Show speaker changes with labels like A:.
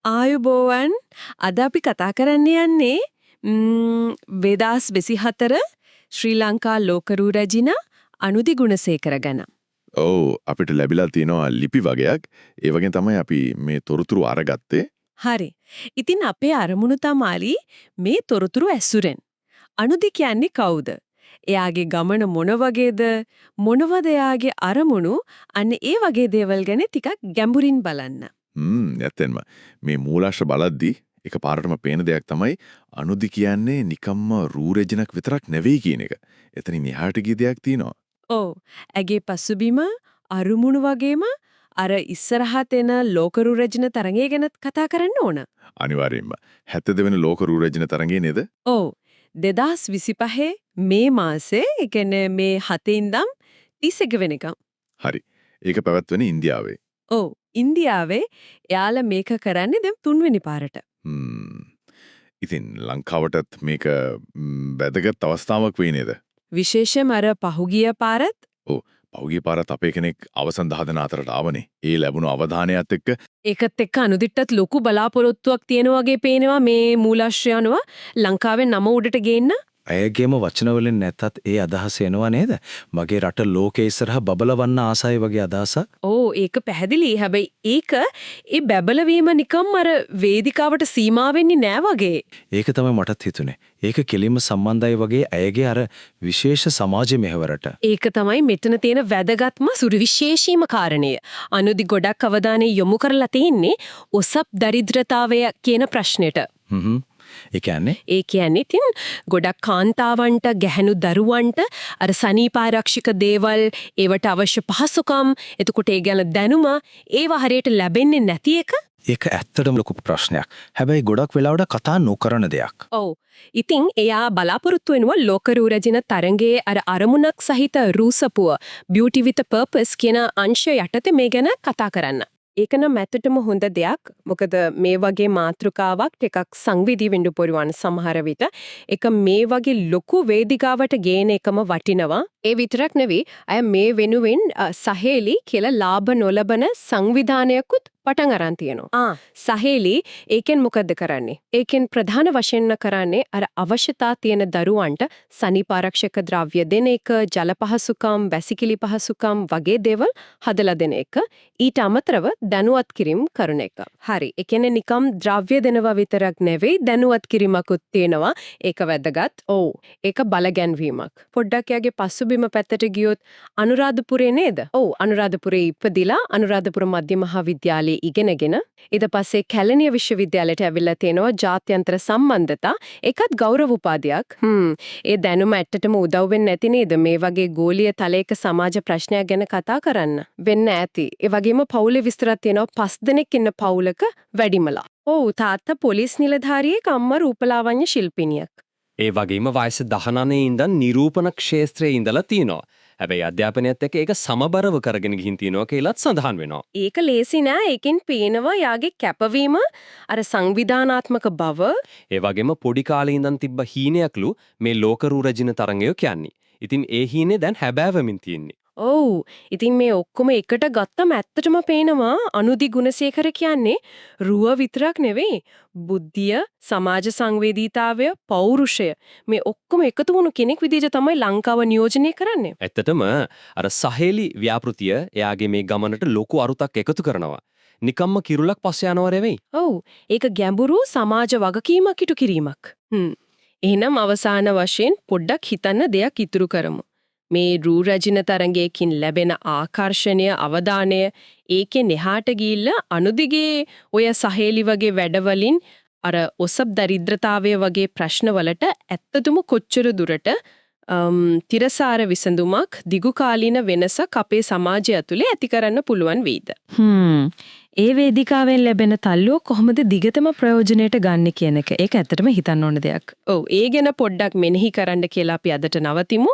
A: ආයුබෝවන් අද අපි කතා කරන්න යන්නේ 2024 ශ්‍රී ලංකා ලෝකරු රැජින අනුදි ගුණසේකර ගැන.
B: ඔව් අපිට ලැබිලා තියෙනවා ලිපි වගයක්. ඒ වගේ තමයි අපි මේ තොරතුරු අරගත්තේ.
A: හරි. ඉතින් අපේ අරමුණු තමයි මේ තොරතුරු ඇසුරෙන්. අනුදි කියන්නේ කවුද? එයාගේ ගමන මොන වගේද? මොනවද එයාගේ අරමුණු? අන්න ඒ වගේ දේවල් ගැන ටිකක් ගැඹුරින් බලන්න.
B: නැත්තෙන්ම මේ මූලාශ්‍ර බලද්දී එකපාරටම පේන දෙයක් තමයි අනුදි කියන්නේ නිකම්ම රූ රෙජිනක් විතරක් නෙවෙයි කියන එක. එතනින් එහාට ගිය දෙයක් තියෙනවා.
A: ඔව්. ඇගේ පසුබිම අරුමුණු වගේම අර ඉස්සරහට එන ලෝකරු රෙජින තරඟය ගැන කතා කරන්න ඕන.
B: අනිවාර්යයෙන්ම 70 වෙනි ලෝක රූ රෙජින තරඟය නේද?
A: ඔව්. 2025 මේ මාසේ, ඒ කියන්නේ මේ 7 ඉඳන් 31 වෙනිකම්.
B: හරි. ඒක පැවැත්වෙන්නේ ඉන්දියාවේ.
A: ඔව්. ඉන්දියාවේ එයාලා මේක කරන්නේ දැන් 3 වෙනි පාරට.
B: ඉතින් ලංකාවටත් මේක වැදගත් අවස්ථාවක් වෙයි නේද?
A: විශේෂයෙන්ම අර පහුගිය පාරත්
B: පහුගිය පාරත් අපේ කෙනෙක් අවසන් 10 දෙනා අතරට ආවනේ. ඒ ලැබුණු අවධානයත් එක්ක
A: ඒකත් එක්ක අනුදිට්ටත් ලොකු බලාපොරොත්තුවක් තියෙන වගේ පේනවා මේ මූලාශ්‍රය අනුව ලංකාවෙන් නම උඩට ගේන්න.
C: ඇයගේම වචන වලින් නැත්තත් ඒ අදහස එනවා නේද? මගේ රට ලෝකේ ඉස්සරහා බබලවන්න ආසයි වගේ අදහසක්.
A: ඕ ඒක පැහැදිලි. හැබැයි ඒක ඒ බබලවීම නිකම් අර වේදිකාවට සීමා වෙන්නේ නෑ වගේ.
C: ඒක තමයි මටත් හිතුනේ. ඒක කෙලින්ම සම්බන්ධයි වගේ ඇයගේ අර විශේෂ සමාජ මෙහෙවරට.
A: ඒක තමයි මෙතන තියෙන වැදගත්ම සුවිශේෂීම කාරණය. අනුදි ගොඩක් අවධානය යොමු කරලා තියෙන්නේ ඔසප් දරිද්‍රතාවය කියන ප්‍රශ්නෙට.
C: ඒ
A: කියන්නේ ඉතින් ගොඩක් කාන්තාවන්ට ගැහැණු දරුවන්ට අර සනීපාරක්ෂක දේවල් ඒවට අවශ්‍ය පහසුකම් එතකොට ඒ ගැන දැනුම ඒව හරියට ලැබෙන්නේ නැති එක.
C: ඒක ඇත්තටම ලොකු ප්‍රශ්නයක්. හැබැයි ගොඩක් වෙලාවට කතා නොකරන දෙයක්.
A: ඔව්. ඉතින් එයා බලාපොරොත්තු වෙනවා ලෝකරු රැජින තරඟයේ අර අරමුණක් සහිත රූසපුව beauty with a purpose කියන අංශය යටතේ මේ ගැන කතා කරන්න. ඒක නම් ඇත්තටම හොඳ දෙයක්. මොකද මේ වගේ මාතෘකාවක් ටිකක් සංවේදී වෙන්න පුරුවන් සමහර විට. ඒක මේ වගේ ලොකු වේදිකාවට ගේන එකම වටිනවා. ඒ විතරක් නෙවෙයි අය මේ වෙනුවෙන් සහේලි කියලා ලාභ නොලබන සංවිධානයකුත් පටන් අරන් තියෙනවා. සහේලි ඒකෙන් මොකද්ද කරන්නේ? ඒකෙන් ප්‍රධාන වශයෙන්ම කරන්නේ අර අවශ්‍යතා තියෙන දරුවන්ට සනීපාරක්ෂක ද්‍රව්‍ය දෙන එක, ජල පහසුකම්, වැසිකිලි පහසුකම් වගේ දේවල් හදලා දෙන එක. ඊට අමතරව දැනුවත් කිරීම කරන එක. හරි. ඒ කියන්නේ නිකම් ද්‍රව්‍ය දෙනවා විතරක් නෙවෙයි දැනුවත් කිරීමකුත් තියෙනවා. ඒක වැදගත්. ඔව්. ඒක බලගැන්වීමක්. පොඩ්ඩක් යාගේ පසුබිම පැත්තට ගියොත් අනුරාධපුරේ නේද? ඔව්. අනුරාධපුරේ ඉපදිලා අනුරාධපුර මධ්‍ය මහාවිද්‍යාලයේ ඉගෙනගෙන ඊට පස්සේ කැලණිය විශ්වවිද්‍යාලයට ඇවිල්ලා තිනවා ජාත්‍යන්තර සම්බන්ධතා. ඒකත් ගෞරව උපාධියක්. ඒ දැනුම ඇත්තටම උදව් වෙන්නේ නැති නේද මේ වගේ ගෝලීය තලයක සමාජ ප්‍රශ්නයක් ගැන කතා කරන්න? වෙන්න ඇති. ඒ වගේම පවුලේ විස්තරයක් තියෙනවා 5 දෙනෙක් ඉන්න පවුලක වැඩිමලා. ඔව් තාත්තා පොලිස් නිලධාරියෙක්, අම්මා රූපලාවන්‍ය ශිල්පිනියක්.
D: ඒ වගේම වයස 19 ඉඳන් නිරූපණ ක්ෂේත්‍රයේ ඉඳලා තිනවා. හැබැයි අධ්‍යාපනයත් එක්ක ඒක සමබරව කරගෙන ගිහින් තිනවා කියලාත් සඳහන් වෙනවා.
A: ඒක ලේසි නෑ. ඒකෙන් පේනවා යාගේ කැපවීම අර සංවිධානාත්මක බව.
D: ඒ වගේම පොඩි කාලේ ඉඳන් තිබ්බ හීනයක්ලු මේ ලෝකරු රජින තරඟය කියන්නේ. ඉතින් ඒ හීනේ දැන් හැබෑවමින් තියෙන්නේ.
A: ඔව්. ඉතින් මේ ඔක්කොම එකට ගත්තම ඇත්තටම පේනවා අනුදි ගුණසේකර කියන්නේ රුව විතරක් නෙවෙයි. බුද්ධිය, සමාජ සංවේදීතාවය, පෞරුෂය මේ ඔක්කොම එකතු වුණු කෙනෙක් විදිහට තමයි ලංකාව නියෝජනය කරන්නේ.
D: ඇත්තටම අර සහේලි ව්‍යාපෘතිය එයාගේ මේ ගමනට ලොකු අරුතක් එකතු කරනවා. නිකම්ම කිරුලක් පස්සේ යනවා නෙවෙයි.
A: ඔව්. ඒක ගැඹුරු සමාජ වගකීමක් ඉටු කිරීමක්. එහෙනම් අවසාන වශයෙන් පොඩ්ඩක් හිතන්න දෙයක් ඉතුරු කරමු. මේ රූ රැජින තරඟයකින් ලැබෙන ආකර්ෂණීය අවධානය ඒකෙන් එහාට ගිහිල්ලා අනුදිගේ ඔය සහේලි වගේ වැඩවලින් අර ඔසප් දරිද්‍රතාවය වගේ ප්‍රශ්නවලට ඇත්තටම කොච්චර දුරට තිරසාර විසඳුමක් දිගු කාලීන වෙනසක් අපේ සමාජය ඇතුලේ ඇති කරන්න පුළුවන් වෙයිද? ඒ වේදිකාවෙන් ලැබෙන තල්ලුව කොහොමද දිගටම ප්‍රයෝජනයට ගන්න කියන එක. ඒක ඇත්තටම හිතන්න ඕන දෙයක්. ඔව් ඒ ගැන පොඩ්ඩක් මෙනෙහි කරන්න කියලා අපි අදට නවතිමු.